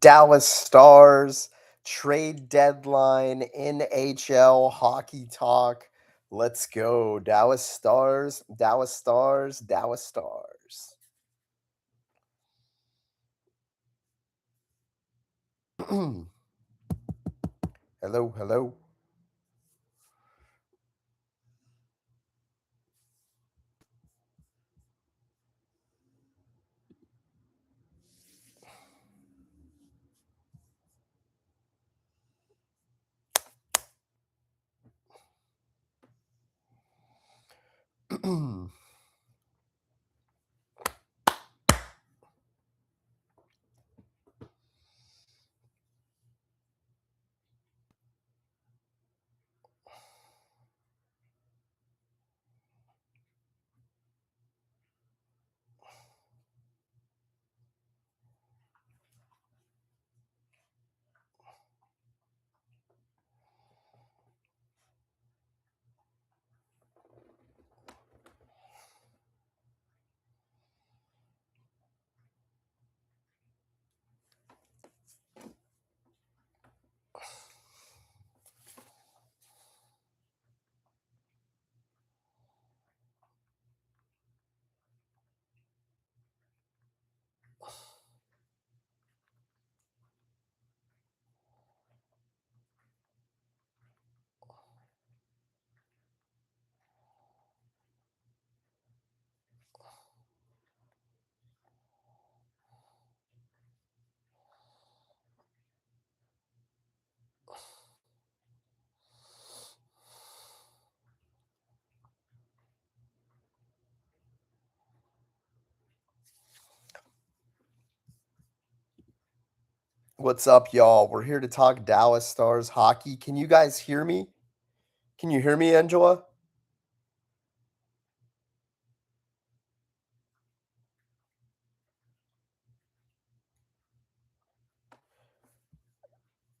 Dallas Stars, trade deadline, NHL hockey talk. Let's go. Dallas Stars, Dallas Stars, Dallas Stars. Hello, hello. What's up, y'all? We're here to talk Dallas Stars hockey. Can you guys hear me? Can you hear me, Angela?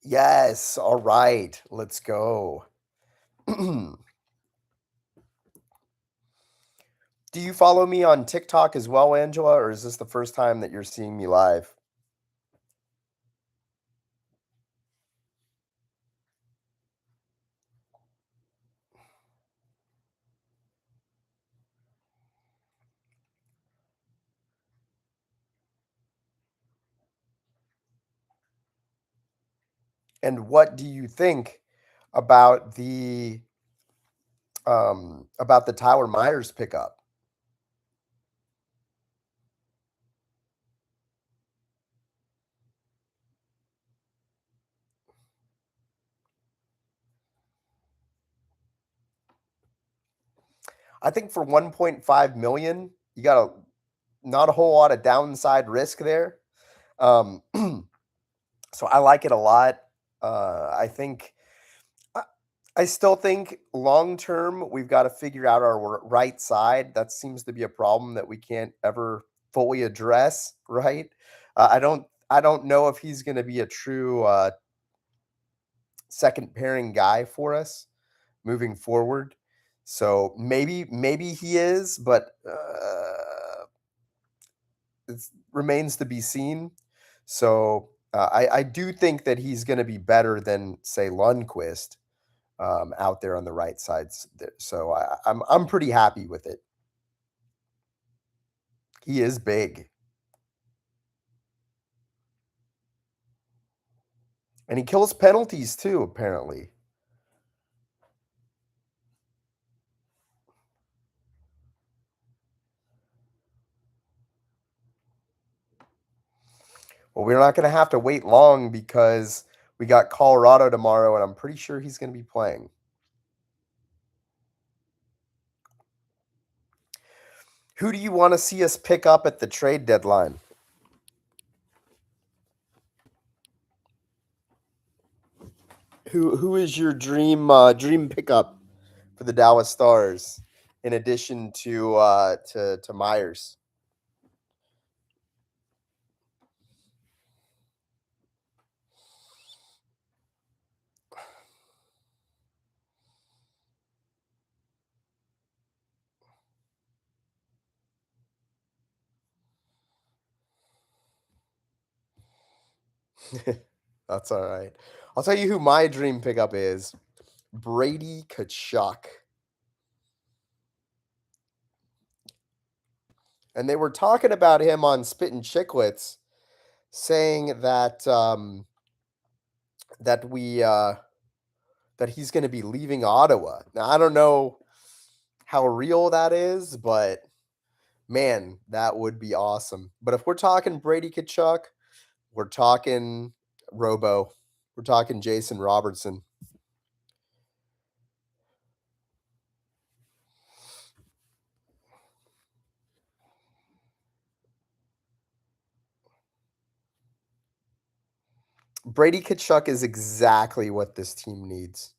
Yes. All right. Let's go. Do you follow me on TikTok as well, Angela, or is this the first time that you're seeing me live? And what do you think about the Tyler Myers pickup? I think for 1.5 million, you got not a whole lot of downside risk there. Um, so I like it a lot. I think I, I still think long term we've got to figure out our right side. That seems to be a problem that we can't ever fully address, right? I don't know if he's going to be a true second pairing guy for us moving forward. So maybe he is, but it remains to be seen. So I do think that he's going to be better than say Lundqvist out there on the right side. So I'm pretty happy with it. He is big, and he kills penalties too. Apparently, well, we're not going to have to wait long because we got Colorado tomorrow, and I'm pretty sure he's going to be playing. Who do you want to see us pick up at the trade deadline? Who is your dream pickup for the Dallas Stars in addition to Myers? That's all right. I'll tell you who my dream pickup is. Brady Kachuk. And they were talking about him on Spittin' Chicklets, saying that that we that he's going to be leaving Ottawa. Now I don't know how real that is, but man, that would be awesome. But if we're talking Brady Kachuk, we're talking Robo. We're talking Jason Robertson. Brady Kachuk is exactly what this team needs.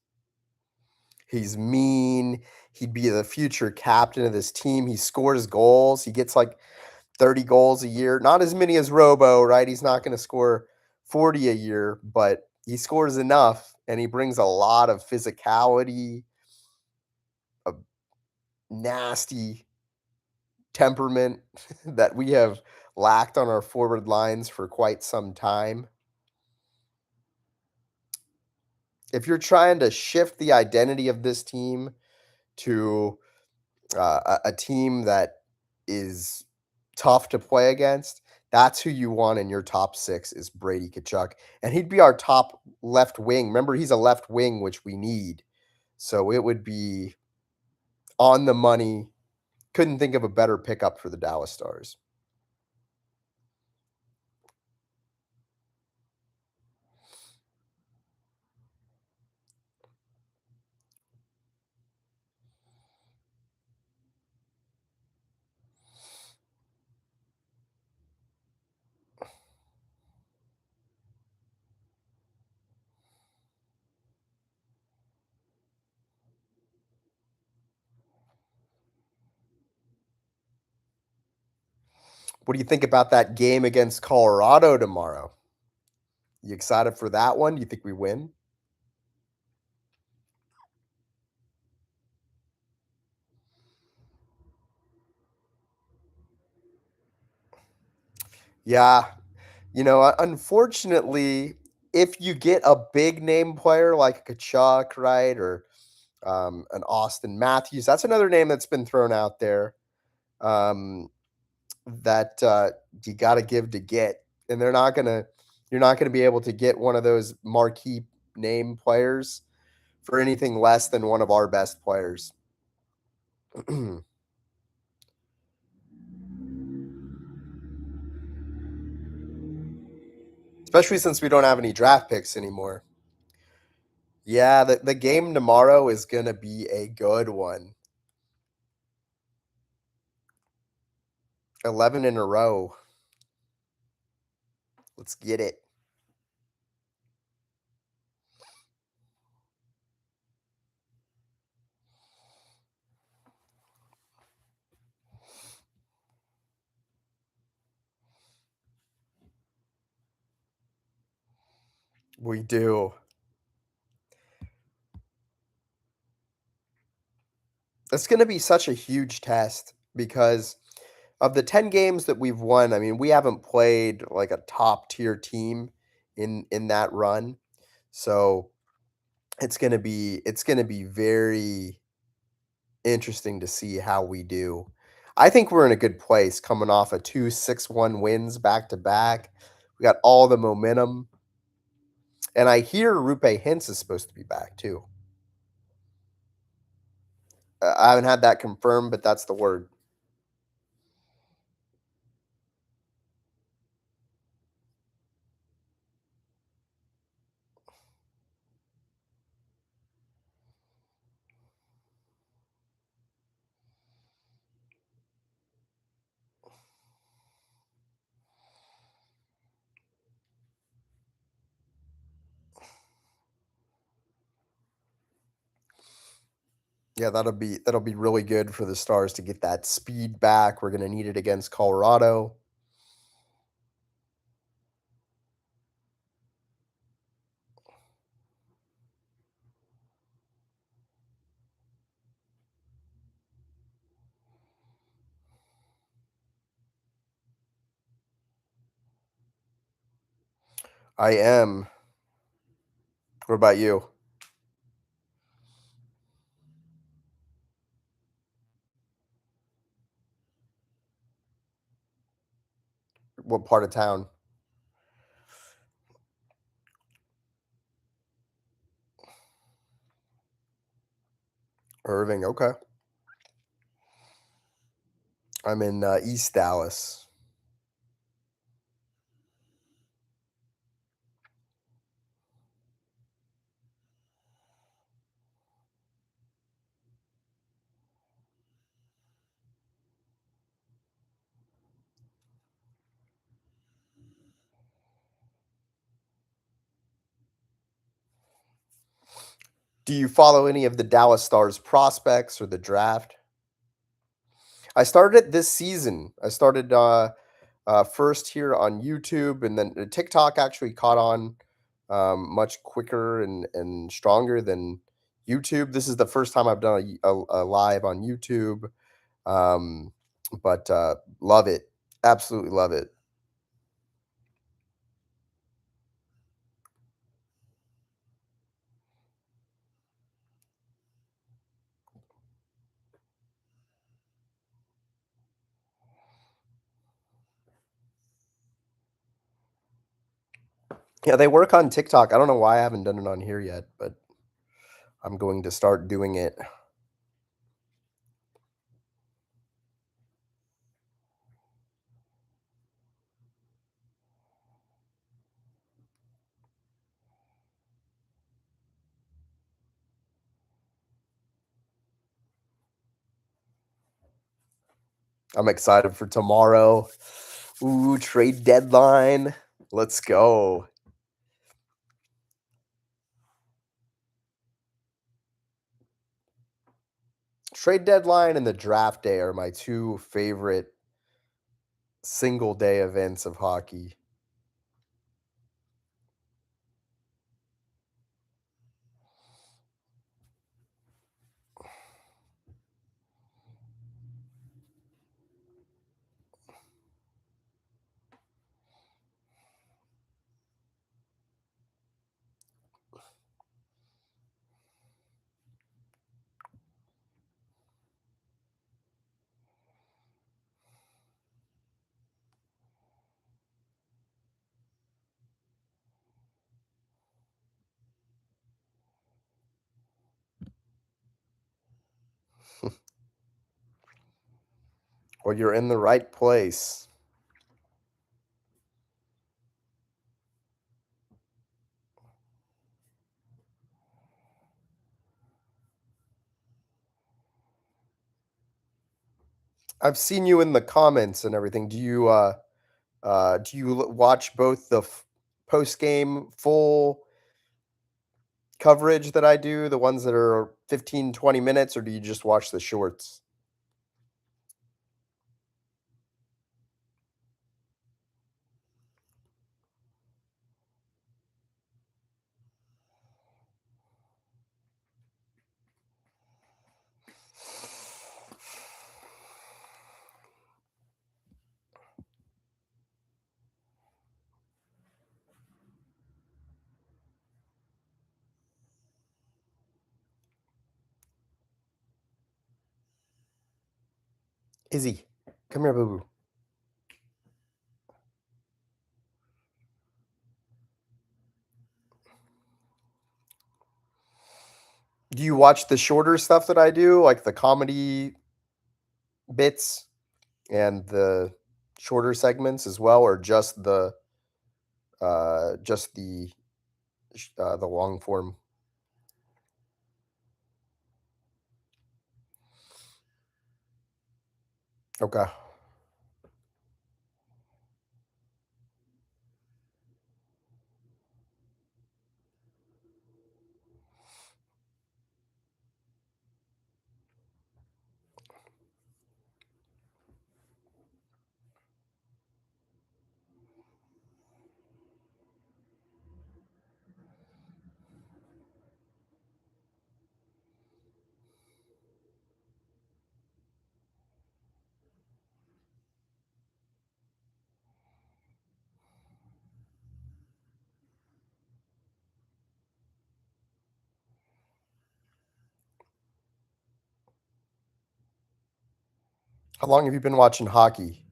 He's mean. He'd be the future captain of this team. He scores goals. He gets like 30 goals a year. Not as many as Robo, right? He's not going to score 40 a year, but he scores enough and he brings a lot of physicality, a nasty temperament that we have lacked on our forward lines for quite some time. If you're trying to shift the identity of this team to a team that is tough to play against, that's who you want in your top six is Brady Kachuk. And he'd be our top left wing. Remember, he's a left wing, which we need. So it would be on the money. Couldn't think of a better pickup for the Dallas Stars. What do you think about that game against Colorado tomorrow? You excited for that one? Do you think we win? Yeah. Unfortunately, if you get a big name player like a Kachuk, right, or an Austin Matthews, that's another name that's been thrown out there um, that you got to give to get, and you're not gonna be able to get one of those marquee name players for anything less than one of our best players. Especially since we don't have any draft picks anymore. Yeah, the game tomorrow is gonna be a good one. 11 in a row. Let's get it. We do. It's gonna be such a huge test because of the 10 games that we've won. I mean, we haven't played like a top tier team in that run. So it's gonna be very interesting to see how we do. I think we're in a good place coming off of 2 6-1 wins back to back. We got all the momentum. And I hear Rupe Hintz is supposed to be back too. I haven't had that confirmed, but that's the word. Yeah, that'll be really good for the Stars to get that speed back. We're gonna need it against Colorado. I am. What about you? What part of town? Irving. Okay. I'm in East Dallas. Do you follow any of the Dallas Stars prospects or the draft? I started it this season. I started first here on YouTube, and then TikTok actually caught on much quicker and stronger than YouTube. This is the first time I've done a live on YouTube, um, but love it. Absolutely love it. Yeah, they work on TikTok. I don't know why I haven't done it on here yet, but I'm going to start doing it. I'm excited for tomorrow. Ooh, trade deadline. Let's go. Trade deadline and the draft day are my two favorite single day events of hockey. Well, you're in the right place. I've seen you in the comments and everything. Do you watch both the post game full coverage that I do, the ones that are 15, 20 minutes, or do you just watch the shorts? Izzy, come here, boo boo. Do you watch the shorter stuff that I do, like the comedy bits and the shorter segments as well, or just the long form? Okay. How long have you been watching hockey?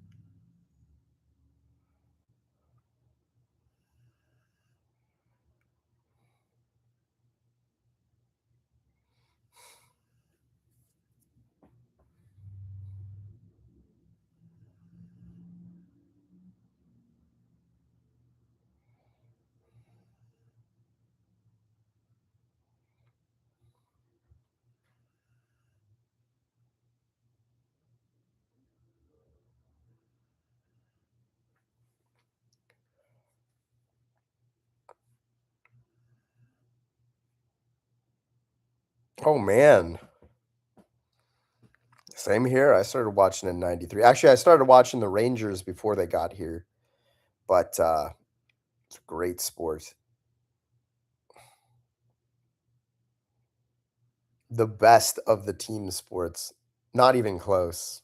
Oh man, same here. I started watching in '93. Actually, I started watching the Rangers before they got here, but it's a great sport. The best of the team sports, not even close.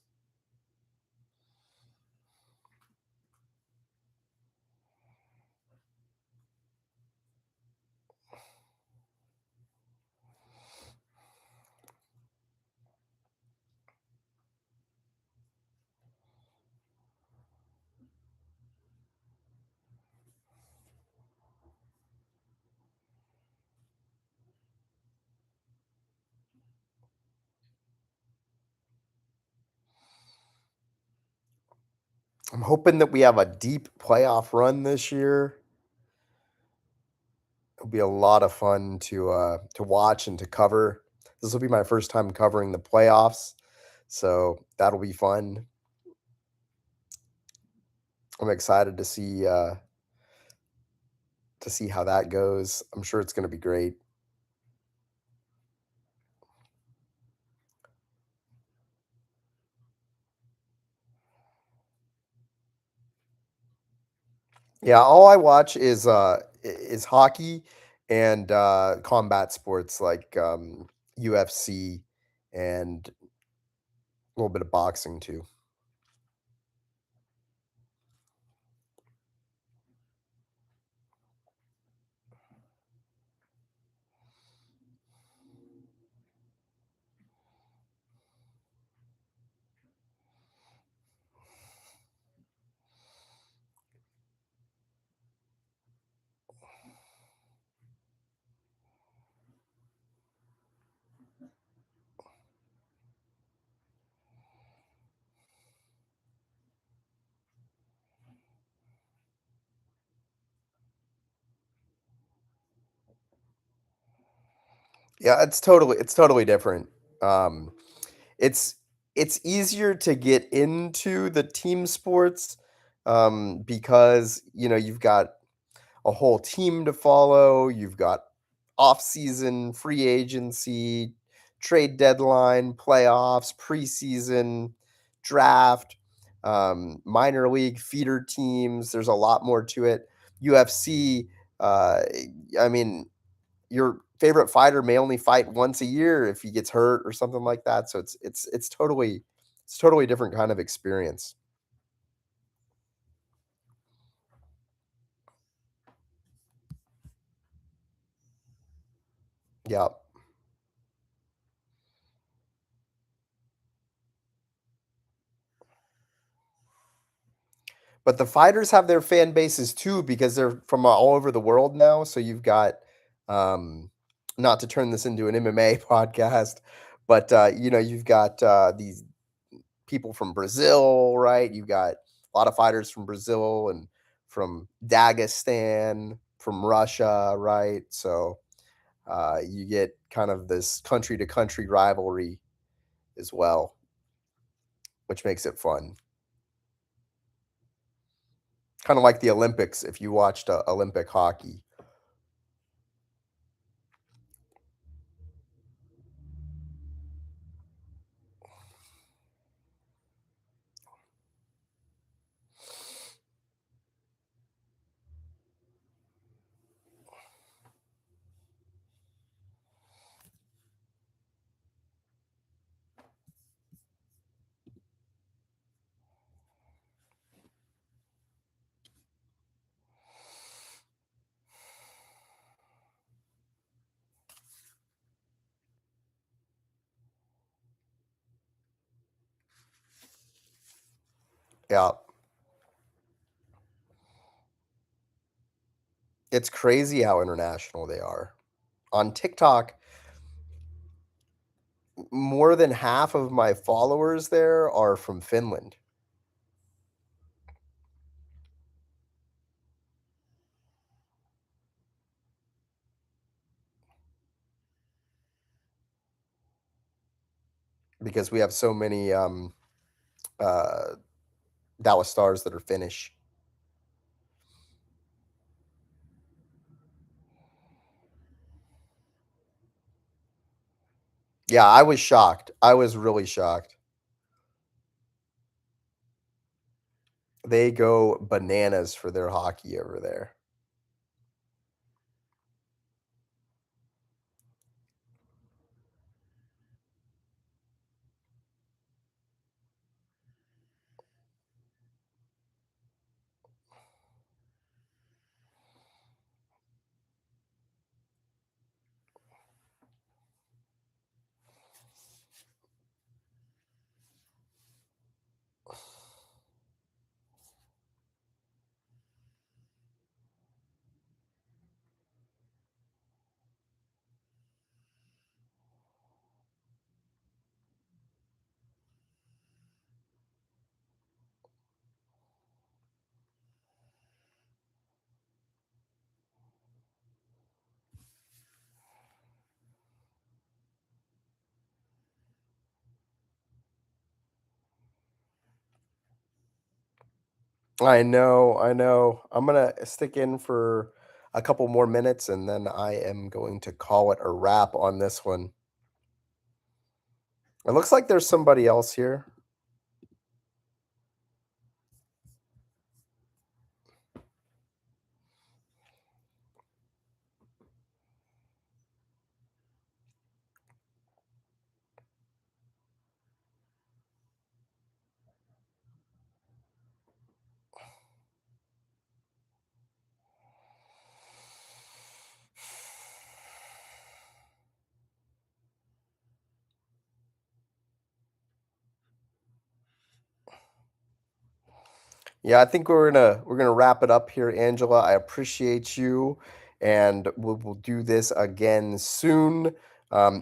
I'm hoping that we have a deep playoff run this year. It'll be a lot of fun to watch and to cover. This will be my first time covering the playoffs, so that'll be fun. I'm excited to see how that goes. I'm sure it's going to be great. Yeah, all I watch is hockey and combat sports like UFC and a little bit of boxing too. Yeah, it's totally different. Um, it's it's easier to get into the team sports because you've got a whole team to follow. You've got off-season, free agency, trade deadline, playoffs, preseason, draft, minor league feeder teams. There's a lot more to it. UFC, uh, I mean, your favorite fighter may only fight once a year if he gets hurt or something like that. So it's totally different kind of experience. Yeah. But the fighters have their fan bases too because they're from all over the world now. So you've got, um, not to turn this into an MMA podcast, but you've got these people from Brazil, right? You've got a lot of fighters from Brazil and from Dagestan, from Russia, right? So you get kind of this country to country rivalry as well, which makes it fun. Kind of like the Olympics if you watched Olympic hockey. Yeah. It's crazy how international they are. On TikTok, more than half of my followers there are from Finland because we have so many uh, Dallas Stars that are Finnish. Yeah, I was shocked. I was really shocked. They go bananas for their hockey over there. I know, I know. I'm gonna stick in for a couple more minutes and then I am going to call it a wrap on this one. It looks like there's somebody else here. Yeah, I think we're gonna wrap it up here, Angela. I appreciate you, and we'll do this again soon,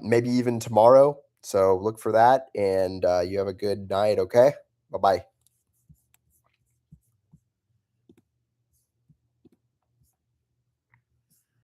maybe even tomorrow. So look for that, and you have a good night. Okay, bye bye.